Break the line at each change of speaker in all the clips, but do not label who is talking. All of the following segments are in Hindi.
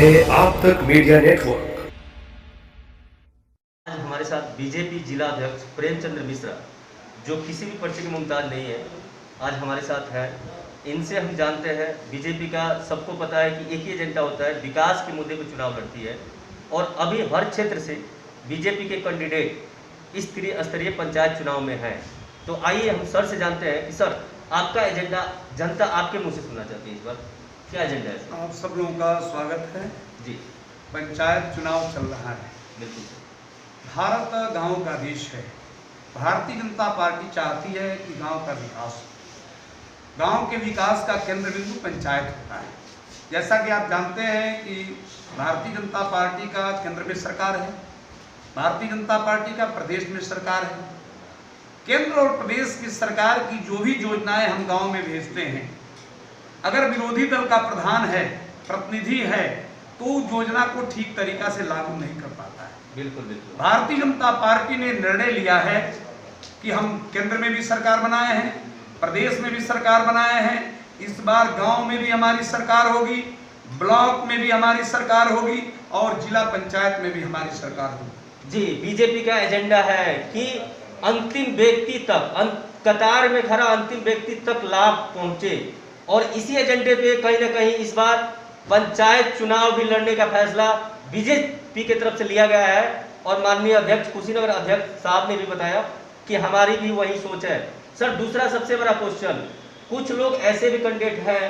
है आप तक मीडिया नेटवर्क।
आज हमारे साथ बीजेपी जिला अध्यक्ष प्रेमचंद्र मिश्रा, जो किसी भी परिचय के मुमताज नहीं है, आज हमारे साथ है। इनसे हम जानते हैं, बीजेपी का सबको पता है कि एक ही एजेंडा होता है, विकास के मुद्दे पर चुनाव लड़ती है और अभी हर क्षेत्र से बीजेपी के कैंडिडेट इस स्तरीय पंचायत चुनाव में हैं। तो आइए हम सर से जानते हैं कि सर, आपका एजेंडा जनता आपके मुंह से सुनना चाहती है, इस बार क्या एजेंडा है सर?
आप सब लोगों का स्वागत है
जी।
पंचायत चुनाव चल रहा है।
बिल्कुल सर।
भारत गांव का देश है। भारतीय जनता पार्टी चाहती है कि गांव का विकास हो। गांव के विकास का केंद्र बिंदु पंचायत होता है। जैसा कि आप जानते हैं कि भारतीय जनता पार्टी का केंद्र में सरकार है, भारतीय जनता पार्टी का प्रदेश में सरकार है। केंद्र और प्रदेश की सरकार की जो भी योजनाएं हम गांव में भेजते हैं, अगर विरोधी दल का प्रधान है, प्रतिनिधि है, तो योजना को ठीक तरीका से लागू नहीं कर पाता है।
बिल्कुल बिल्कुल।
भारतीय जनता पार्टी ने निर्णय लिया है कि हम केंद्र में भी सरकार बनाए हैं, प्रदेश में भी सरकार बनाए हैं, इस बार गांव में भी हमारी सरकार होगी, ब्लॉक में भी हमारी सरकार होगी और जिला पंचायत में भी हमारी सरकार होगी।
जी, बीजेपी का एजेंडा है कि अंतिम व्यक्ति तक, कतार में खड़ा अंतिम व्यक्ति तक लाभ पहुंचे और इसी एजेंडे पे कहीं ना कहीं इस बार पंचायत चुनाव भी लड़ने का फैसला बीजेपी की तरफ से लिया गया है और माननीय अध्यक्ष, कुशीनगर अध्यक्ष साहब ने भी बताया कि हमारी भी वही सोच है। सर, दूसरा सबसे बड़ा क्वेश्चन, कुछ लोग ऐसे भी कैंडिडेट हैं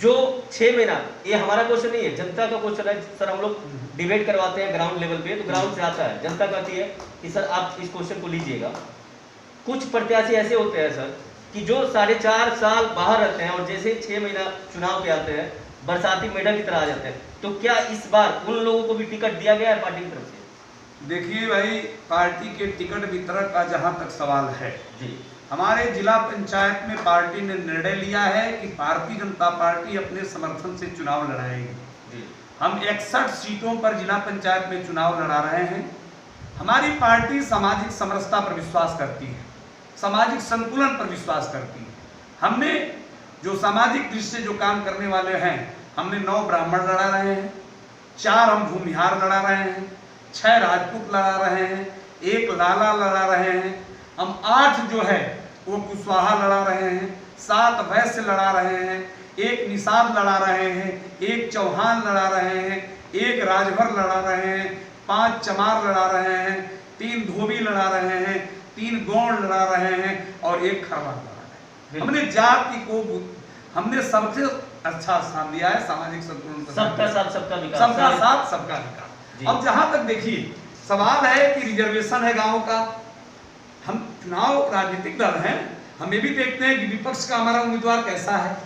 जो 6 महीना, ये हमारा क्वेश्चन नहीं है, जनता का क्वेश्चन है सर। हम लोग डिबेट करवाते हैं ग्राउंड लेवल पे, तो ग्राउंड से आता है, जनता कहती है कि सर आप इस क्वेश्चन को लीजिएगा। कुछ प्रत्याशी ऐसे होते हैं सर कि जो 4.5 साल बाहर रहते हैं और जैसे ही 6 महीना चुनाव के आते हैं, बरसाती मेढक की तरह आ जाते हैं। तो क्या इस बार उन लोगों को भी टिकट दिया गया है पार्टी की तरफ से?
देखिए भाई, पार्टी के टिकट वितरण का जहां तक सवाल है
जी,
हमारे जिला पंचायत में पार्टी ने निर्णय लिया है कि भारतीय जनता पार्टी अपने समर्थन से चुनाव लड़ाएगी।
जी।
हम 61 सीटों पर जिला पंचायत में चुनाव लड़ा रहे हैं। हमारी पार्टी सामाजिक समरसता पर विश्वास करती है, सामाजिक संतुलन पर विश्वास करती है। हमने जो सामाजिक दृष्टि से जो काम करने वाले हैं, हमने 9 ब्राह्मण लड़ा रहे हैं, 4 हम भूमिहार लड़ा रहे हैं, 6 राजपूत लड़ा रहे हैं, 1 लाला लड़ा रहे हैं, हम 8 जो है वो कुशवाहा लड़ा रहे हैं, 7 वैश्य लड़ा रहे हैं, 1 निषाद लड़ा रहे हैं, 1 चौहान लड़ा रहे हैं, 1 राजभर लड़ा रहे हैं, 5 चमार लड़ा रहे हैं, 3 धोबी लड़ा रहे हैं, 3 गौड़ लड़ा रहे हैं और 1 खरवार लड़ा रहे हैं। हमने जाति को, हमने सबसे अच्छा स्थान दिया है सामाजिक संतुलन,
सबका साथ सबका विकास,
सबका साथ सबका विकास। अब जहां तक देखिए सवाल है कि रिजर्वेशन है गांव का, हम चुनाव राजनीतिक दल हैं, हमें भी देखते हैं कि विपक्ष का हमारा उम्मीदवार कैसा है।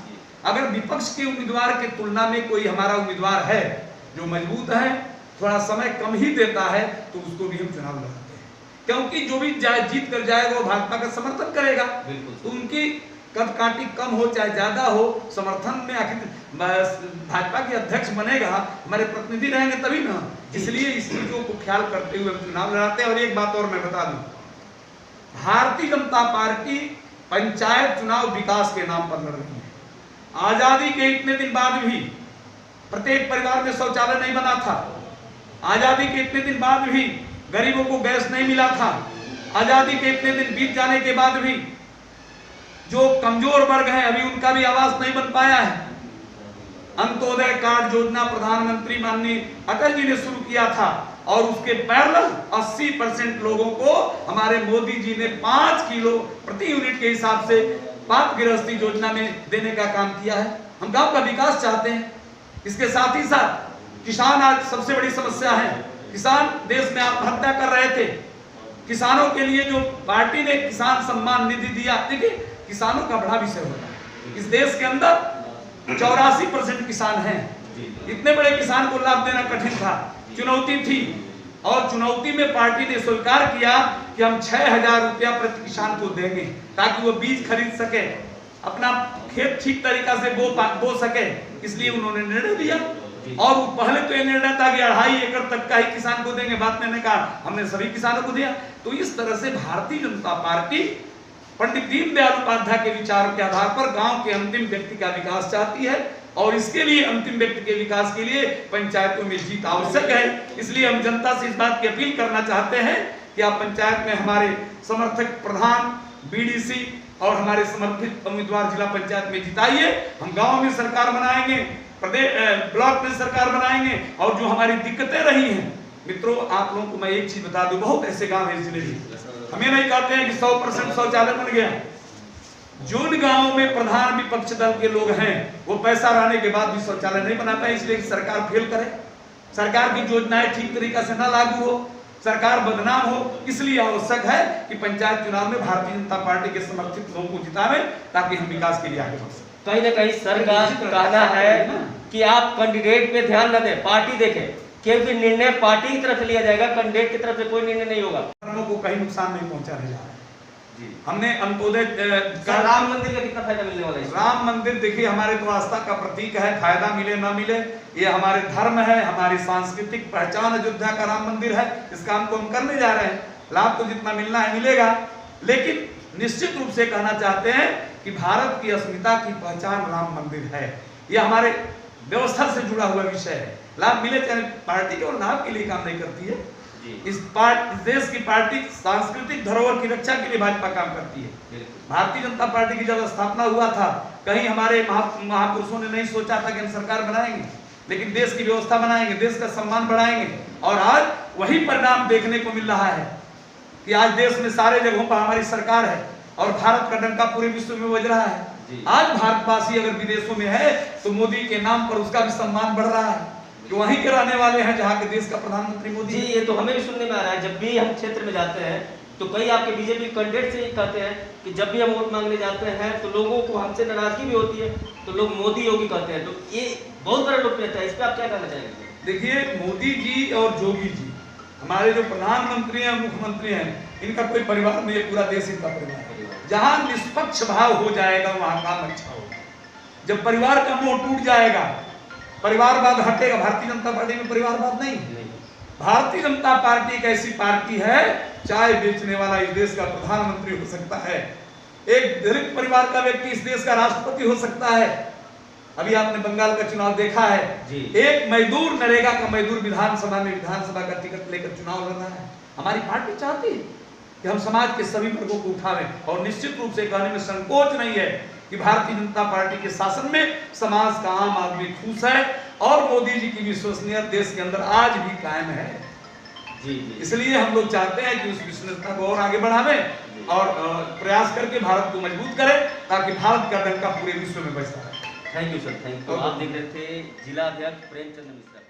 अगर विपक्ष के उम्मीदवार की तुलना में कोई हमारा उम्मीदवार है जो मजबूत है, थोड़ा समय कम ही देता है, तो उसको भी हम चुनाव लड़ाते हैं, क्योंकि जो भी जीत कर जाएगा वो भाजपा का समर्थन करेगा। तो उनकी कद काठी कम हो चाहे ज्यादा हो, समर्थन में आखिर भाजपा के अध्यक्ष बनेगा, हमारे प्रतिनिधि रहेंगे तभी ना। इसलिए इस चीजों को ख्याल करते हुए हम चुनाव लड़ाते हैं। और एक बात और मैं बता दूं, भारतीय जनता पार्टी पंचायत चुनाव विकास के नाम पर लड़ रही है। आजादी के इतने दिन बाद भी प्रत्येक परिवार में शौचालय नहीं बना था, आजादी के इतने दिन बाद भी गरीबों को गैस नहीं मिला था, आजादी के इतने दिन बीत जाने के बाद भी जो कमजोर वर्ग हैं अभी उनका भी आवास नहीं बन पाया है। अंत्योदय कार्ड योजना प्रधानमंत्री माननीय अटल जी ने शुरू किया था और उसके पैरेलल 80% लोगों को हमारे मोदी जी ने 5 किलो प्रति यूनिट के हिसाब से पाक गृहस्थी योजना में देने का काम किया है। हम गांव का विकास चाहते हैं। इसके साथ ही साथ किसान आज सबसे बड़ी समस्या है। किसान देश में आत्महत्या कर रहे थे। किसानों के लिए जो पार्टी ने किसान सम्मान निधि दिया, देखिए किसानों का बड़ा विषय होता है। इस देश के अंदर 84% किसान हैं। इतने बड़े किसान को लाभ देना कठिन था, चुनौती थी और चुनौती में पार्टी ने स्वीकार किया कि हम 6000 रुपया प्रति किसान को देंगे ताकि वो बीज खरीद सके, अपना खेत ठीक तरीका से बो सके। इसलिए उन्होंने निर्णय लिया और पहले तो ये निर्णय था कि 2.5 एकड़ तक का ही किसान को देंगे, बाद में कहा हमने सभी किसानों को दिया। तो इस तरह से भारतीय जनता पार्टी पंडित दीनदयाल उपाध्याय के विचारों के आधार पर गांव के अंतिम व्यक्ति का विकास चाहती है। और इसके लिए अंतिम व्यक्ति के विकास के लिए पंचायतों में जीत आवश्यक है। इसलिए हम जनता से इस बात की अपील करना चाहते हैं कि आप पंचायत में हमारे समर्थक प्रधान, बीडीसी और हमारे समर्थित उम्मीदवार जिला पंचायत में जिताइए। हम गांव में सरकार बनाएंगे, प्रदेश ब्लॉक में सरकार बनाएंगे, और जो हमारी दिक्कतें रही हैं मित्रों, आप लोगों को मैं एक चीज बता दूं, बहुत ऐसे गांव हैं जिले में, हमें नहीं कहते हैं कि 100% शौचालय बन गया। जिन गांवों में प्रधान विपक्ष दल के लोग हैं वो पैसा रहने के बाद भी शौचालय नहीं बना पाए, इसलिए सरकार फेल करे, सरकार की योजनाएं ठीक तरीका से न लागू हो, सरकार बदनाम हो। इसलिए आवश्यक है कि पंचायत चुनाव में भारतीय जनता पार्टी के समर्थित लोगों को जितावे ताकि हम विकास के लिए आगे बढ़ सकें।
कहीं ना कहीं सरकार का कहना है कि आप कैंडिडेट पे ध्यान न दें, पार्टी देखें, क्योंकि निर्णय पार्टी की तरफ से लिया जाएगा, कैंडिडेट की तरफ से कोई निर्णय नहीं होगा।
को कहीं नुकसान नहीं पहुंचाने जा रहा है।
जी।
हमने अंत्योदय
राम मंदिर का कितना फायदा मिलने वाला है?
राम मंदिर देखिए हमारे तो आस्था का प्रतीक है, फायदा मिले ना मिले ये हमारे धर्म है, हमारी सांस्कृतिक पहचान अयोध्या का राम मंदिर है। इस काम को हम करने जा रहे हैं, लाभ तो जितना मिलना है मिलेगा, लेकिन निश्चित रूप से कहना चाहते हैं कि भारत की अस्मिता की पहचान राम मंदिर है। यह हमारे व्यवस्था से जुड़ा हुआ विषय है। लाभ मिले चाहे पार्टी केवल लाभ के लिए काम नहीं करती है, इस देश की पार्टी सांस्कृतिक धरोहर की रक्षा के लिए भाजपा काम करती है। भारतीय जनता पार्टी की जब स्थापना हुआ था, कहीं हमारे महापुरुषों ने नहीं सोचा था कि हम सरकार बनाएंगे, लेकिन देश की व्यवस्था बनाएंगे, देश का सम्मान बढ़ाएंगे, और आज वही परिणाम देखने को मिल रहा है कि आज देश में सारे जगहों पर हमारी सरकार है और भारत का डंका पूरे विश्व में बज रहा है। आज भारतवासी अगर विदेशों में है तो मोदी के नाम पर उसका भी सम्मान बढ़ रहा है, जो वहीं के रहने वाले हैं जहाँ के देश का प्रधानमंत्री मोदी।
जी, ये तो हमें भी सुनने में आ रहा है, जब भी हम क्षेत्र में जाते हैं तो कई आपके बीजेपी कैंडिडेट से ही कहते हैं कि जब भी हम वोट मांगने जाते हैं तो लोगों को हमसे नाराजगी भी होती है, तो लोग मोदी योगी कहते हैं, तो ये बहुत बड़ा लोकप्रियता है, इस पर आप क्या कहना चाहेंगे?
देखिए, मोदी जी और योगी जी हमारे जो प्रधानमंत्री हैं, मुख्यमंत्री हैं, इनका कोई परिवार नहीं है, पूरा देश इनका परिवार है। जहाँ निष्पक्ष भाव हो जाएगा वहाँ काम अच्छा होगा। जब परिवार का मोह टूट जाएगा, परिवारवाद हटेगा। भारतीय जनता पार्टी में परिवारवाद नहीं। भारतीय जनता पार्टी एक ऐसी पार्टी है, चाय बेचने वाला इस देश का प्रधानमंत्री हो सकता है, एक दलित परिवार का व्यक्ति इस देश का राष्ट्रपति हो सकता है। अभी आपने बंगाल का चुनाव देखा है, एक मजदूर, नरेगा का मजदूर विधानसभा का टिकट लेकर चुनाव लड़ रहा है। हमारी पार्टी चाहती है कि हम समाज के सभी वर्गों को उठावें, और निश्चित रूप से कहने में संकोच नहीं है कि भारतीय जनता पार्टी के शासन में समाज का आम आदमी खुश है और मोदी जी की विश्वसनीयता देश के अंदर आज भी कायम है। इसलिए हम लोग चाहते हैं कि उस विश्वसनीयता को और आगे बढ़ावें और प्रयास करके भारत को मजबूत करें ताकि भारत का डंका पूरे विश्व में बजता रहे।
Thank you sir, thank you. आप देख रहे थे जिला अध्यक्ष प्रेमचंद मिश्रा।